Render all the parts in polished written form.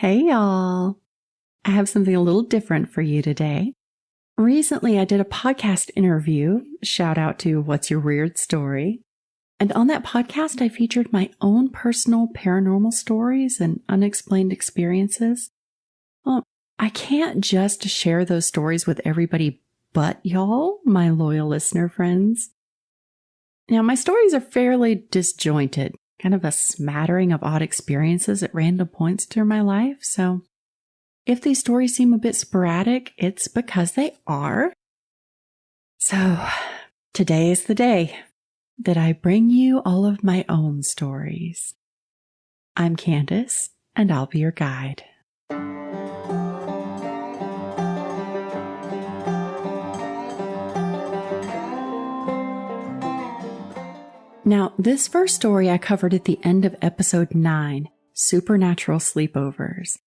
Hey y'all! I have something a little different for you today. Recently, I did a podcast interview, shout out to What's Your Weird Story. And on that podcast, I featured my own personal paranormal stories and unexplained experiences. Well, I can't just share those stories with everybody but y'all, my loyal listener friends. Now, my stories are fairly disjointed, kind of a smattering of odd experiences at random points through my life, so if these stories seem a bit sporadic, it's because they are. So, today is the day that I bring you all of my own stories. I'm Candace, and I'll be your guide. Now, this first story I covered at the end of episode 9, Supernatural Sleepovers.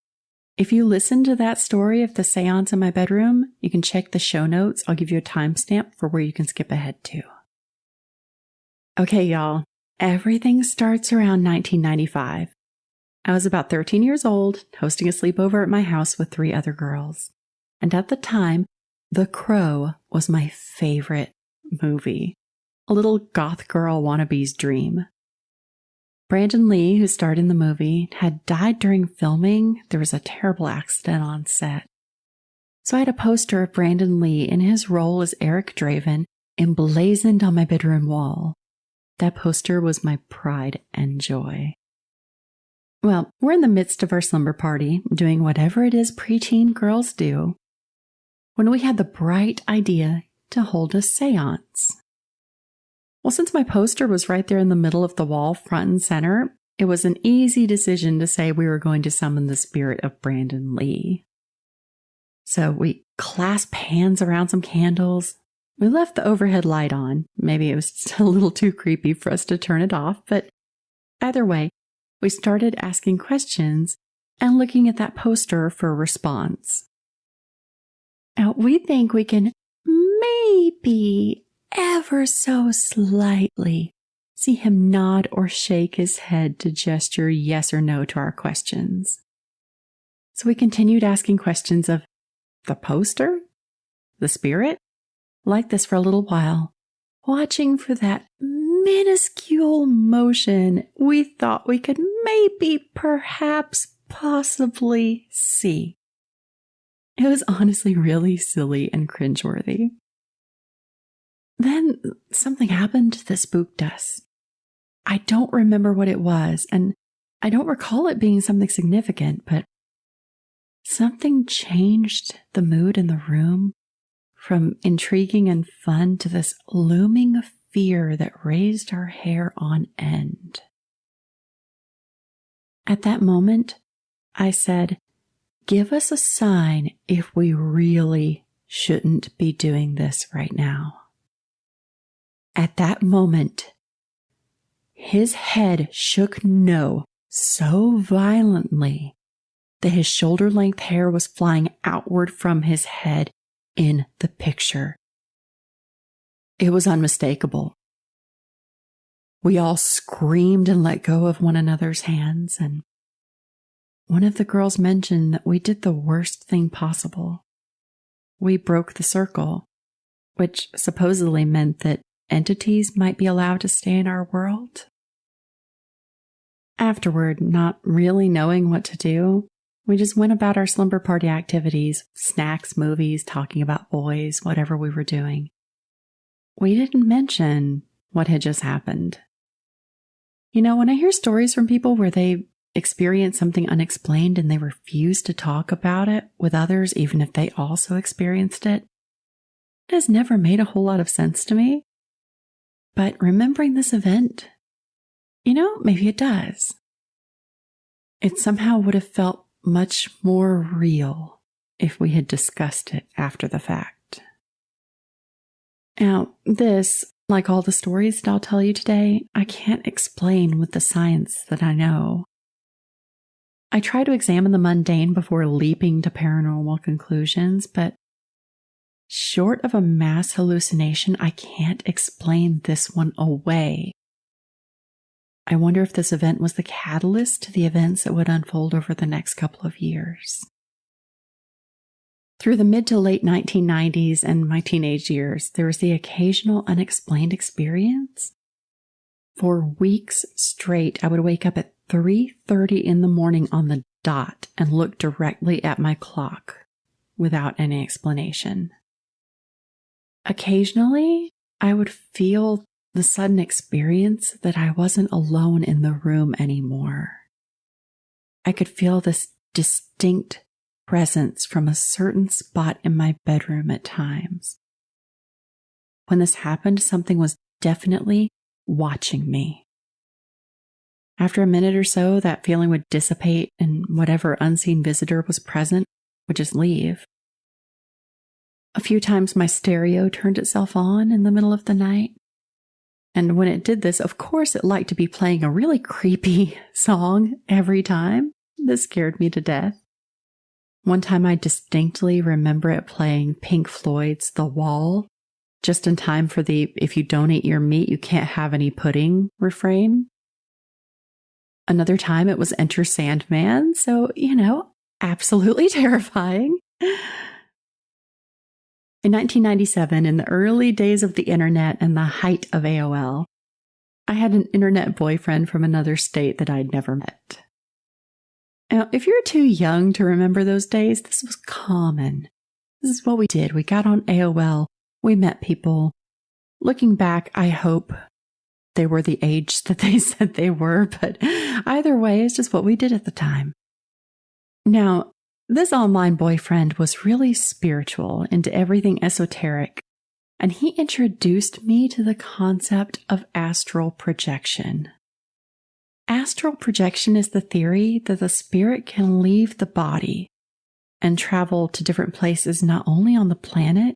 If you listen to that story of the seance in my bedroom, you can check the show notes. I'll give you a timestamp for where you can skip ahead to. Okay, y'all. Everything starts around 1995. I was about 13 years old, hosting a sleepover at my house with 3 other girls. And at the time, The Crow was my favorite movie. A little goth girl wannabe's dream. Brandon Lee, who starred in the movie, had died during filming. There was a terrible accident on set. So I had a poster of Brandon Lee in his role as Eric Draven emblazoned on my bedroom wall. That poster was my pride and joy. Well, we're in the midst of our slumber party, doing whatever it is preteen girls do, when we had the bright idea to hold a seance. Well, since my poster was right there in the middle of the wall, front and center, it was an easy decision to say we were going to summon the spirit of Brandon Lee. So we clasped hands around some candles. We left the overhead light on. Maybe it was just a little too creepy for us to turn it off, but either way, we started asking questions and looking at that poster for a response. Now, we think we can maybe ever so slightly see him nod or shake his head to gesture yes or no to our questions. So we continued asking questions of the poster, the spirit, like this for a little while, watching for that minuscule motion we thought we could maybe, perhaps, possibly see. It was honestly really silly and cringeworthy. Then something happened that spooked us. I don't remember what it was, and I don't recall it being something significant, but something changed the mood in the room from intriguing and fun to this looming fear that raised our hair on end. At that moment, I said, "Give us a sign if we really shouldn't be doing this right now." At that moment, his head shook no so violently that his shoulder-length hair was flying outward from his head in the picture. It was unmistakable. We all screamed and let go of one another's hands, and one of the girls mentioned that we did the worst thing possible. We broke the circle, which supposedly meant that entities might be allowed to stay in our world. Afterward, not really knowing what to do, we just went about our slumber party activities, snacks, movies, talking about boys, whatever we were doing. We didn't mention what had just happened. You know, when I hear stories from people where they experience something unexplained and they refuse to talk about it with others, even if they also experienced it, it has never made a whole lot of sense to me. But remembering this event, maybe it does. It somehow would have felt much more real if we had discussed it after the fact. Now, this, like all the stories that I'll tell you today, I can't explain with the science that I know. I try to examine the mundane before leaping to paranormal conclusions, but short of a mass hallucination, I can't explain this one away. I wonder if this event was the catalyst to the events that would unfold over the next couple of years. Through the mid to late 1990s and my teenage years, there was the occasional unexplained experience. For weeks straight, I would wake up at 3:30 in the morning on the dot and look directly at my clock without any explanation. Occasionally, I would feel the sudden experience that I wasn't alone in the room anymore. I could feel this distinct presence from a certain spot in my bedroom at times. When this happened, something was definitely watching me. After a minute or so, that feeling would dissipate and whatever unseen visitor was present would just leave. A few times my stereo turned itself on in the middle of the night. And when it did this, of course, it liked to be playing a really creepy song every time. This scared me to death. One time I distinctly remember it playing Pink Floyd's The Wall, just in time for the "if you don't eat your meat, you can't have any pudding" refrain. Another time it was Enter Sandman, so, absolutely terrifying. In 1997, in the early days of the internet and the height of AOL, I had an internet boyfriend from another state that I'd never met. Now, if you're too young to remember those days, this was common. This is what we did. We got on AOL. We met people. Looking back, I hope they were the age that they said they were, but either way, it's just what we did at the time. Now, this online boyfriend was really spiritual, into everything esoteric, and he introduced me to the concept of astral projection. Astral projection is the theory that the spirit can leave the body and travel to different places not only on the planet,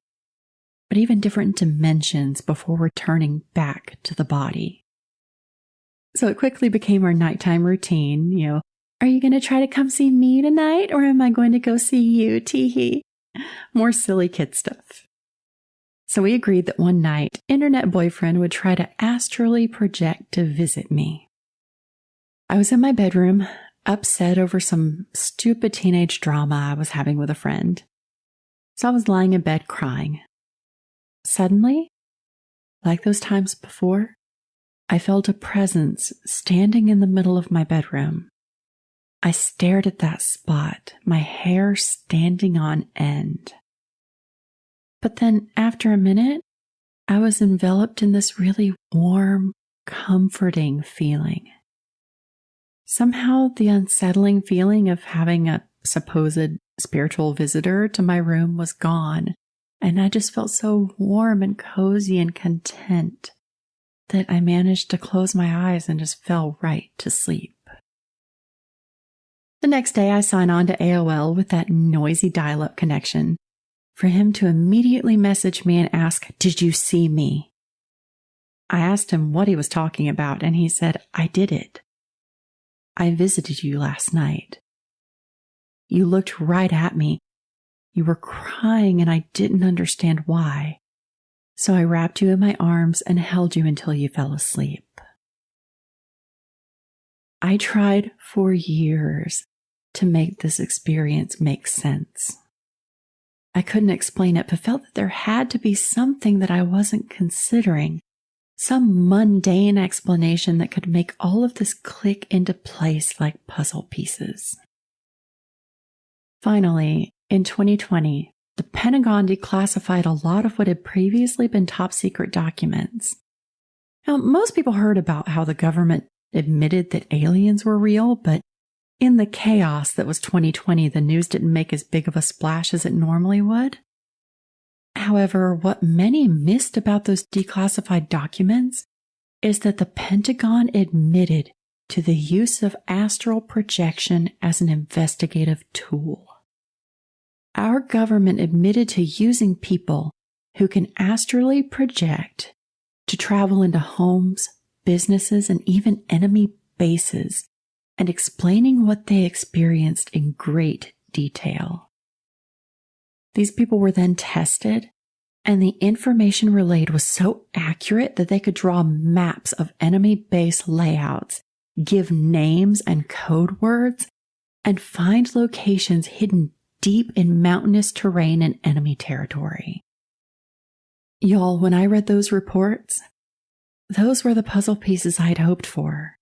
but even different dimensions before returning back to the body. So it quickly became our nighttime routine, are you going to try to come see me tonight, or am I going to go see you, teehee? More silly kid stuff. So we agreed that one night, internet boyfriend would try to astrally project to visit me. I was in my bedroom, upset over some stupid teenage drama I was having with a friend. So I was lying in bed crying. Suddenly, like those times before, I felt a presence standing in the middle of my bedroom. I stared at that spot, my hair standing on end. But then after a minute, I was enveloped in this really warm, comforting feeling. Somehow the unsettling feeling of having a supposed spiritual visitor to my room was gone, and I just felt so warm and cozy and content that I managed to close my eyes and just fell right to sleep. The next day, I sign on to AOL with that noisy dial-up connection for him to immediately message me and ask, "Did you see me?" I asked him what he was talking about, and he said, "I did it. I visited you last night. You looked right at me. You were crying, and I didn't understand why. So I wrapped you in my arms and held you until you fell asleep." I tried for years to make this experience make sense. I couldn't explain it, but felt that there had to be something that I wasn't considering, some mundane explanation that could make all of this click into place like puzzle pieces. Finally, in 2020, the Pentagon declassified a lot of what had previously been top secret documents. Now, most people heard about how the government admitted that aliens were real, but in the chaos that was 2020, the news didn't make as big of a splash as it normally would. However, what many missed about those declassified documents is that the Pentagon admitted to the use of astral projection as an investigative tool. Our government admitted to using people who can astrally project to travel into homes, businesses, and even enemy bases, and explaining what they experienced in great detail. These people were then tested And the information relayed was so accurate that they could draw maps of enemy base layouts, give names and code words, and find locations hidden deep in mountainous terrain and enemy territory. Y'all, when I read those reports, those were the puzzle pieces I'd hoped for.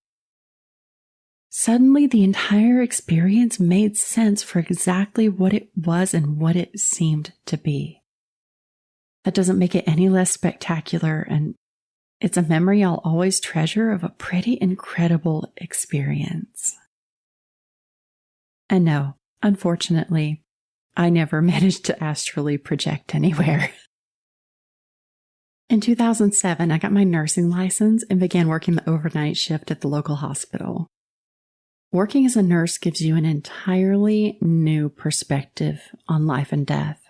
Suddenly, the entire experience made sense for exactly what it was and what it seemed to be. That doesn't make it any less spectacular, and it's a memory I'll always treasure of a pretty incredible experience. And no, unfortunately, I never managed to astrally project anywhere. In 2007, I got my nursing license and began working the overnight shift at the local hospital. Working as a nurse gives you an entirely new perspective on life and death.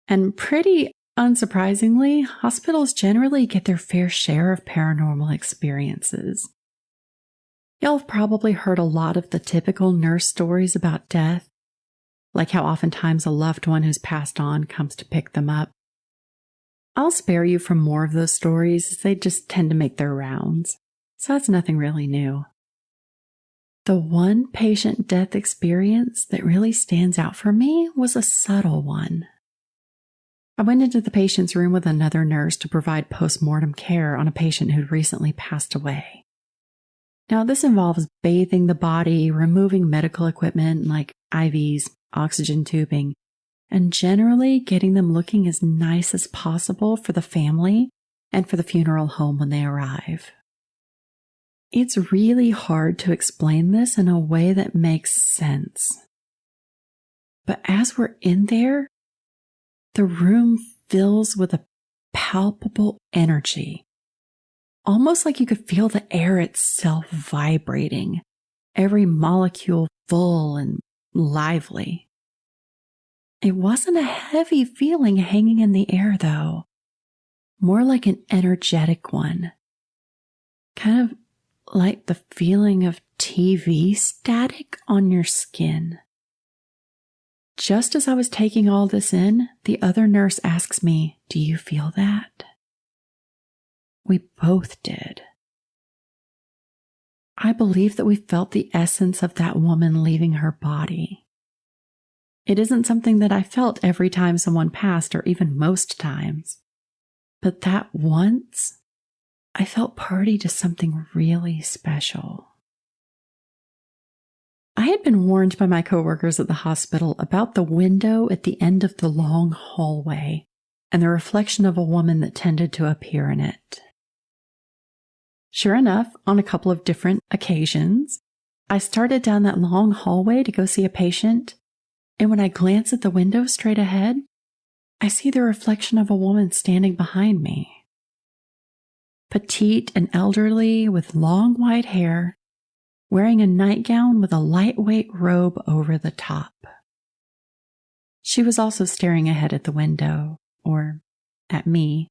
And pretty unsurprisingly, hospitals generally get their fair share of paranormal experiences. Y'all have probably heard a lot of the typical nurse stories about death, like how oftentimes a loved one who's passed on comes to pick them up. I'll spare you from more of those stories as they just tend to make their rounds, so that's nothing really new. The one patient death experience that really stands out for me was a subtle one. I went into the patient's room with another nurse to provide post-mortem care on a patient who'd recently passed away. Now, this involves bathing the body, removing medical equipment like IVs, oxygen tubing, and generally getting them looking as nice as possible for the family and for the funeral home when they arrive. It's really hard to explain this in a way that makes sense. But as we're in there, the room fills with a palpable energy, almost like you could feel the air itself vibrating, every molecule full and lively. It wasn't a heavy feeling hanging in the air, though, more like an energetic one, kind of like the feeling of TV static on your skin. Just as I was taking all this in, the other nurse asks me, "Do you feel that?" We both did. I believe that we felt the essence of that woman leaving her body. It isn't something that I felt every time someone passed, or even most times. But that once, I felt party to something really special. I had been warned by my coworkers at the hospital about the window at the end of the long hallway and the reflection of a woman that tended to appear in it. Sure enough, on a couple of different occasions, I started down that long hallway to go see a patient, and when I glance at the window straight ahead, I see the reflection of a woman standing behind me. Petite and elderly with long white hair, wearing a nightgown with a lightweight robe over the top. She was also staring ahead at the window, or at me.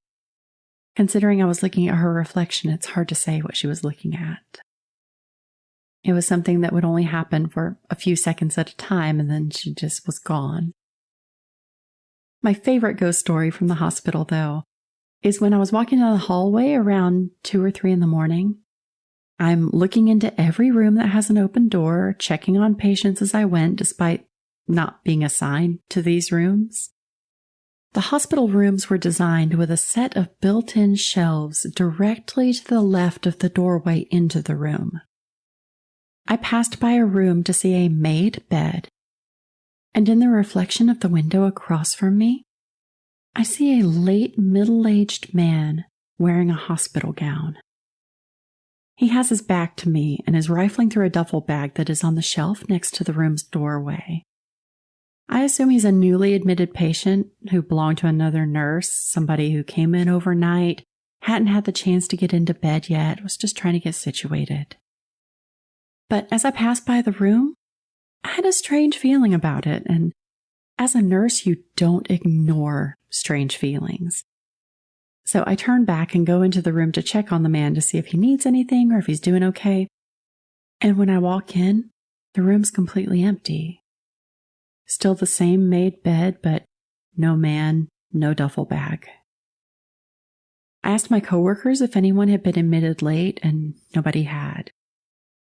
Considering I was looking at her reflection, it's hard to say what she was looking at. It was something that would only happen for a few seconds at a time, and then she just was gone. My favorite ghost story from the hospital, though, is when I was walking down the hallway around 2 or 3 in the morning. I'm looking into every room that has an open door, checking on patients as I went, despite not being assigned to these rooms. The hospital rooms were designed with a set of built-in shelves directly to the left of the doorway into the room. I passed by a room to see a made bed, and in the reflection of the window across from me, I see a late middle-aged man wearing a hospital gown. He has his back to me and is rifling through a duffel bag that is on the shelf next to the room's doorway. I assume he's a newly admitted patient who belonged to another nurse, somebody who came in overnight, hadn't had the chance to get into bed yet, was just trying to get situated. But as I passed by the room, I had a strange feeling about it, and as a nurse, you don't ignore strange feelings. So I turn back and go into the room to check on the man to see if he needs anything or if he's doing okay. And when I walk in, the room's completely empty. Still the same made bed, but no man, no duffel bag. I asked my coworkers if anyone had been admitted late, and nobody had.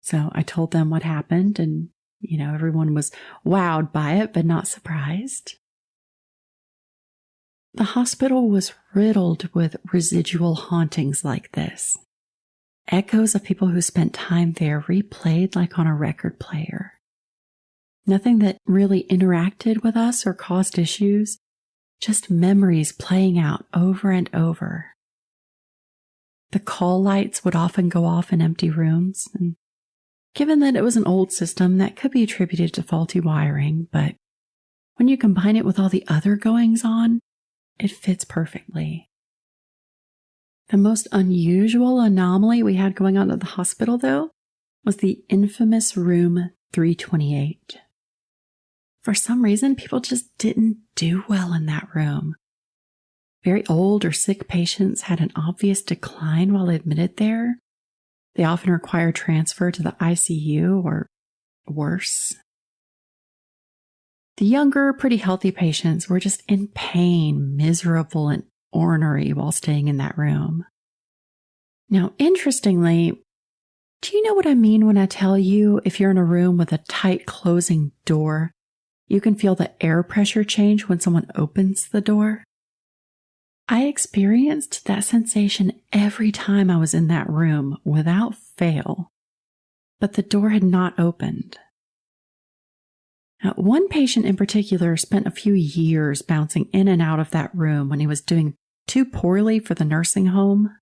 So I told them what happened, and, everyone was wowed by it, but not surprised. The hospital was riddled with residual hauntings like this. Echoes of people who spent time there replayed like on a record player. Nothing that really interacted with us or caused issues, just memories playing out over and over. The call lights would often go off in empty rooms, and given that it was an old system, that could be attributed to faulty wiring, but when you combine it with all the other goings on, it fits perfectly. The most unusual anomaly we had going on at the hospital, though, was the infamous room 328. For some reason, people just didn't do well in that room. Very old or sick patients had an obvious decline while admitted there. They often required transfer to the ICU or worse. The younger, pretty healthy patients were just in pain, miserable, and ornery while staying in that room. Now, interestingly, do you know what I mean when I tell you if you're in a room with a tight closing door, you can feel the air pressure change when someone opens the door? I experienced that sensation every time I was in that room without fail, but the door had not opened. Now, one patient in particular spent a few years bouncing in and out of that room when he was doing too poorly for the nursing home.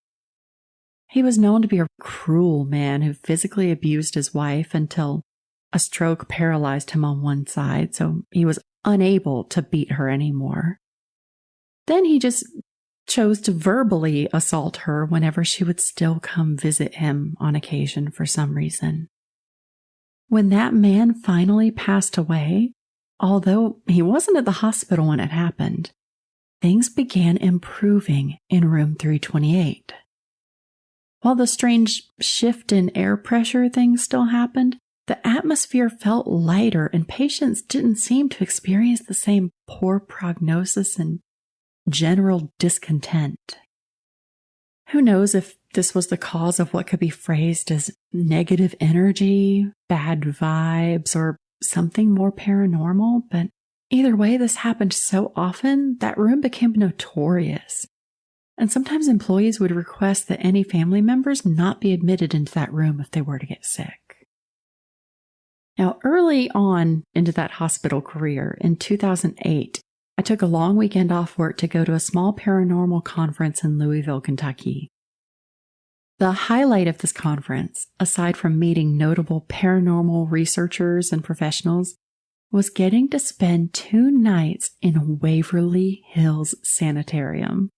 He was known to be a cruel man who physically abused his wife until a stroke paralyzed him on one side, so he was unable to beat her anymore. Then he just chose to verbally assault her whenever she would still come visit him on occasion for some reason. When that man finally passed away, although he wasn't at the hospital when it happened, things began improving in room 328. While the strange shift in air pressure thing still happened, the atmosphere felt lighter and patients didn't seem to experience the same poor prognosis and general discontent. Who knows if this was the cause of what could be phrased as negative energy, bad vibes, or something more paranormal, but either way, this happened so often that room became notorious. And sometimes employees would request that any family members not be admitted into that room if they were to get sick. Now, early on into that hospital career, in 2008, I took a long weekend off work to go to a small paranormal conference in Louisville, Kentucky. The highlight of this conference, aside from meeting notable paranormal researchers and professionals, was getting to spend 2 nights in Waverly Hills Sanitarium.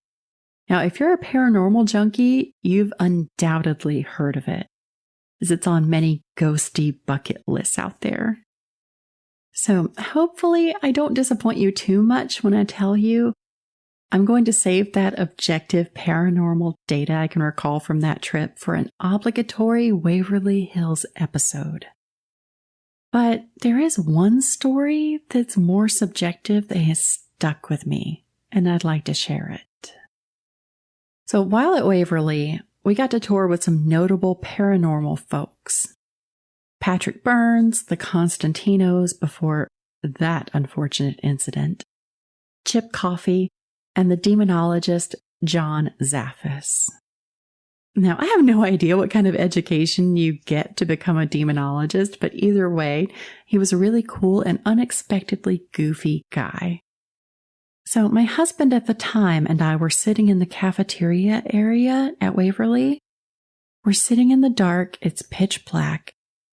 Now, if you're a paranormal junkie, you've undoubtedly heard of it, as it's on many ghosty bucket lists out there. So hopefully I don't disappoint you too much when I tell you I'm going to save that objective paranormal data I can recall from that trip for an obligatory Waverly Hills episode. But there is one story that's more subjective that has stuck with me, and I'd like to share it. So while at Waverly, we got to tour with some notable paranormal folks. Patrick Burns, the Constantinos before that unfortunate incident, Chip Coffey, and the demonologist John Zaffis. Now, I have no idea what kind of education you get to become a demonologist, but either way, he was a really cool and unexpectedly goofy guy. So my husband at the time and I were sitting in the cafeteria area at Waverly. We're sitting in the dark, it's pitch black,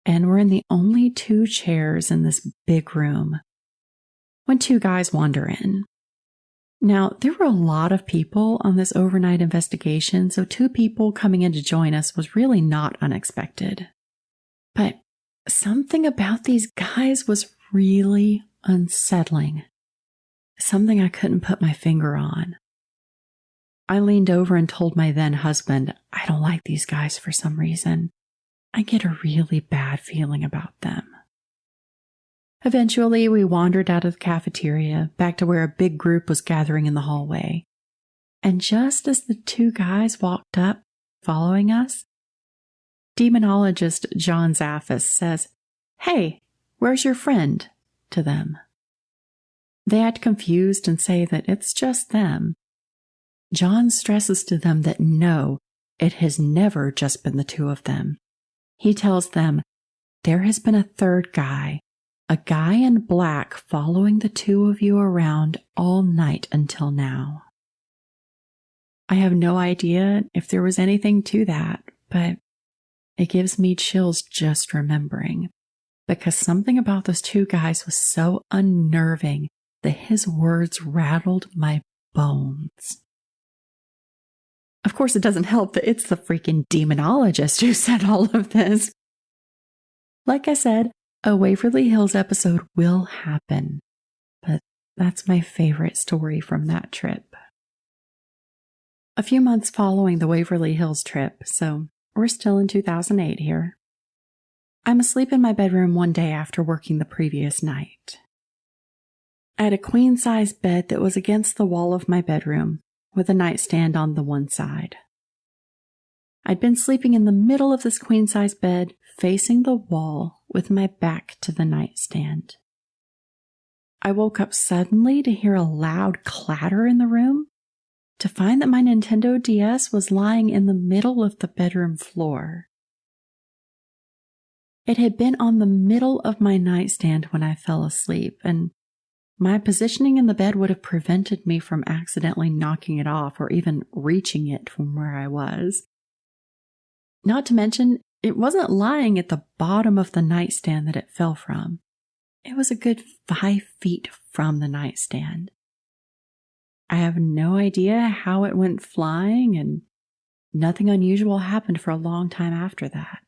and we're in the only 2 chairs in this big room when 2 guys wander in. Now, there were a lot of people on this overnight investigation, so 2 people coming in to join us was really not unexpected. But something about these guys was really unsettling. Something I couldn't put my finger on. I leaned over and told my then husband, I don't like these guys for some reason. I get a really bad feeling about them. Eventually, we wandered out of the cafeteria back to where a big group was gathering in the hallway. And just as the two guys walked up, following us, demonologist John Zaffis says, "Hey, where's your friend?" to them. They act confused and say that it's just them. John stresses to them that no, it has never just been the two of them. He tells them there has been a third guy, a guy in black following the two of you around all night until now. I have no idea if there was anything to that, but it gives me chills just remembering, because something about those two guys was so unnerving that his words rattled my bones. Of course, it doesn't help that it's the freaking demonologist who said all of this. Like I said, a Waverly Hills episode will happen, but that's my favorite story from that trip. A few months following the Waverly Hills trip, so we're still in 2008 here, I'm asleep in my bedroom one day after working the previous night. I had a queen-size bed that was against the wall of my bedroom, with a nightstand on the one side. I'd been sleeping in the middle of this queen-size bed, facing the wall, with my back to the nightstand. I woke up suddenly to hear a loud clatter in the room, to find that my Nintendo DS was lying in the middle of the bedroom floor. It had been on the middle of my nightstand when I fell asleep, and my positioning in the bed would have prevented me from accidentally knocking it off or even reaching it from where I was. Not to mention, it wasn't lying at the bottom of the nightstand that it fell from. It was a good 5 feet from the nightstand. I have no idea how it went flying, and nothing unusual happened for a long time after that.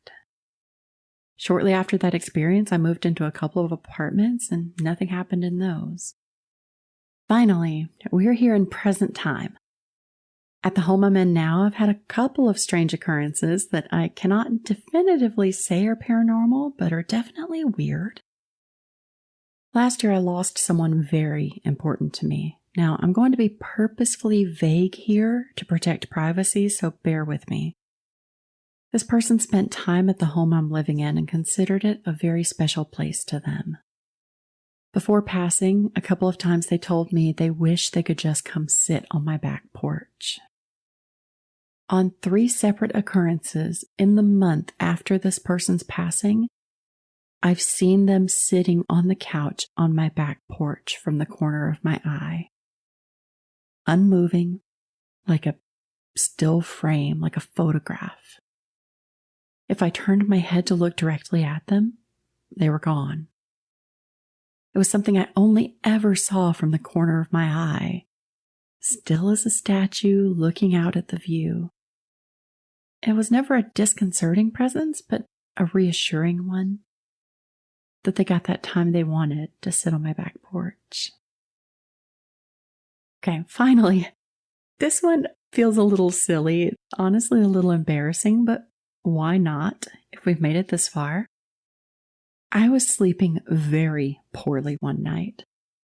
Shortly after that experience, I moved into a couple of apartments, and nothing happened in those. Finally, we're here in present time. At the home I'm in now, I've had a couple of strange occurrences that I cannot definitively say are paranormal, but are definitely weird. Last year, I lost someone very important to me. Now, I'm going to be purposefully vague here to protect privacy, so bear with me. This person spent time at the home I'm living in and considered it a very special place to them. Before passing, a couple of times they told me they wish they could just come sit on my back porch. On 3 separate occurrences in the month after this person's passing, I've seen them sitting on the couch on my back porch from the corner of my eye. Unmoving, like a still frame, like a photograph. If I turned my head to look directly at them, they were gone. It was something I only ever saw from the corner of my eye, still as a statue looking out at the view. It was never a disconcerting presence, but a reassuring one, that they got that time they wanted to sit on my back porch. Okay, finally, this one feels a little silly, it's honestly a little embarrassing, but why not if we've made it this far? I was sleeping very poorly one night.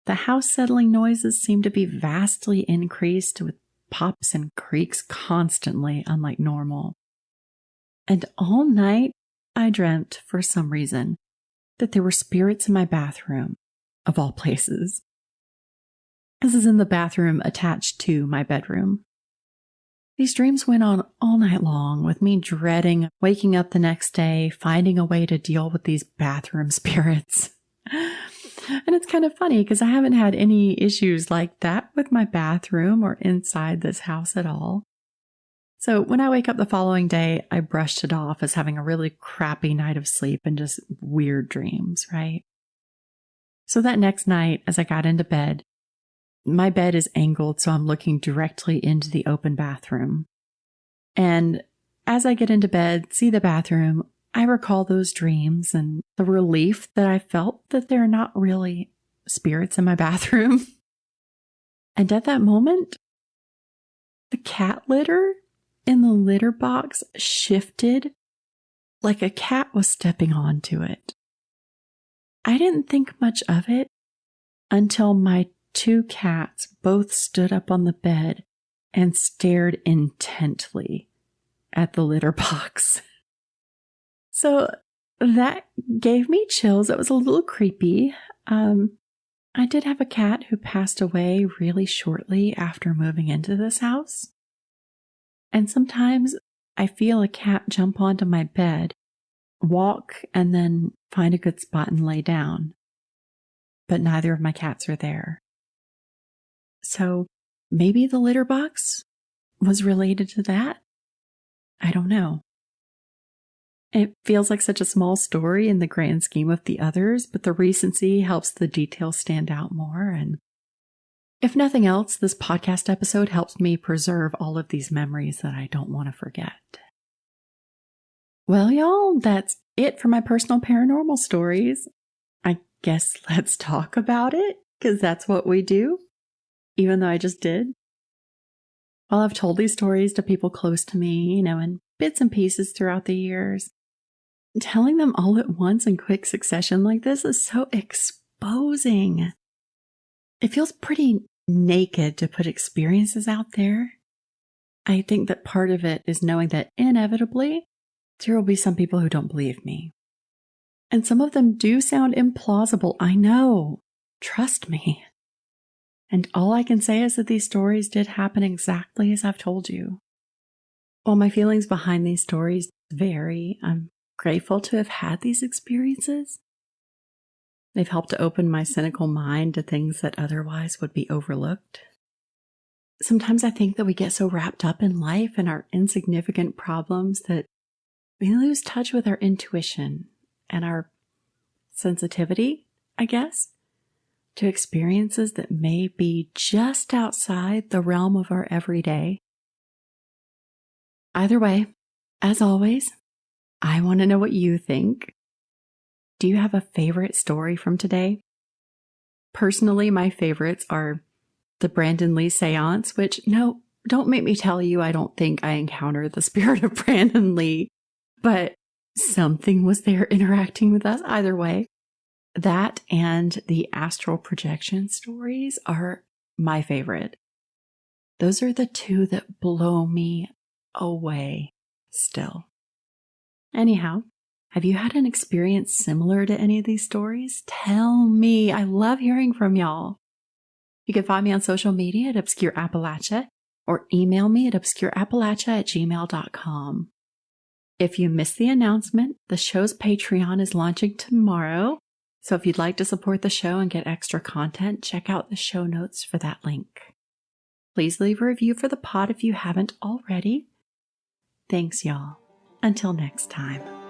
The house settling noises seemed to be vastly increased with pops and creaks constantly, unlike normal. And all night, I dreamt, for some reason, that there were spirits in my bathroom, of all places. This is in the bathroom attached to my bedroom. These dreams went on all night long, with me dreading waking up the next day, finding a way to deal with these bathroom spirits. And it's kind of funny because I haven't had any issues like that with my bathroom or inside this house at all. So when I wake up the following day, I brushed it off as having a really crappy night of sleep and just weird dreams, right? So that next night, as I got into bed, my bed is angled, so I'm looking directly into the open bathroom. And as I get into bed, see the bathroom, I recall those dreams and the relief that I felt that there are not really spirits in my bathroom. And at that moment, the cat litter in the litter box shifted like a cat was stepping onto it. I didn't think much of it until my 2 cats both stood up on the bed and stared intently at the litter box. So that gave me chills. It was a little creepy. I did have a cat who passed away really shortly after moving into this house. And sometimes I feel a cat jump onto my bed, walk, and then find a good spot and lay down. But neither of my cats are there. So maybe the litter box was related to that? I don't know. It feels like such a small story in the grand scheme of the others, but the recency helps the details stand out more. And if nothing else, this podcast episode helps me preserve all of these memories that I don't want to forget. Well, y'all, that's it for my personal paranormal stories. I guess let's talk about it, because that's what we do, even though I just did. Well, I've told these stories to people close to me, in bits and pieces throughout the years. Telling them all at once in quick succession like this is so exposing. It feels pretty naked to put experiences out there. I think that part of it is knowing that inevitably there will be some people who don't believe me. And some of them do sound implausible, I know. Trust me. And all I can say is that these stories did happen exactly as I've told you. While my feelings behind these stories vary, I'm grateful to have had these experiences. They've helped to open my cynical mind to things that otherwise would be overlooked. Sometimes I think that we get so wrapped up in life and our insignificant problems that we lose touch with our intuition and our sensitivity, I guess, to experiences that may be just outside the realm of our everyday. Either way, as always, I want to know what you think. Do you have a favorite story from today? Personally, my favorites are the Brandon Lee seance, which, no, don't make me tell you I don't think I encountered the spirit of Brandon Lee, but something was there interacting with us either way. That and the astral projection stories are my favorite. Those are the two that blow me away still. Anyhow, have you had an experience similar to any of these stories? Tell me. I love hearing from y'all. You can find me on social media at Obscure Appalachia or email me at obscureappalachia@gmail.com. If you missed the announcement, the show's Patreon is launching tomorrow. So if you'd like to support the show and get extra content, check out the show notes for that link. Please leave a review for the pod if you haven't already. Thanks, y'all. Until next time.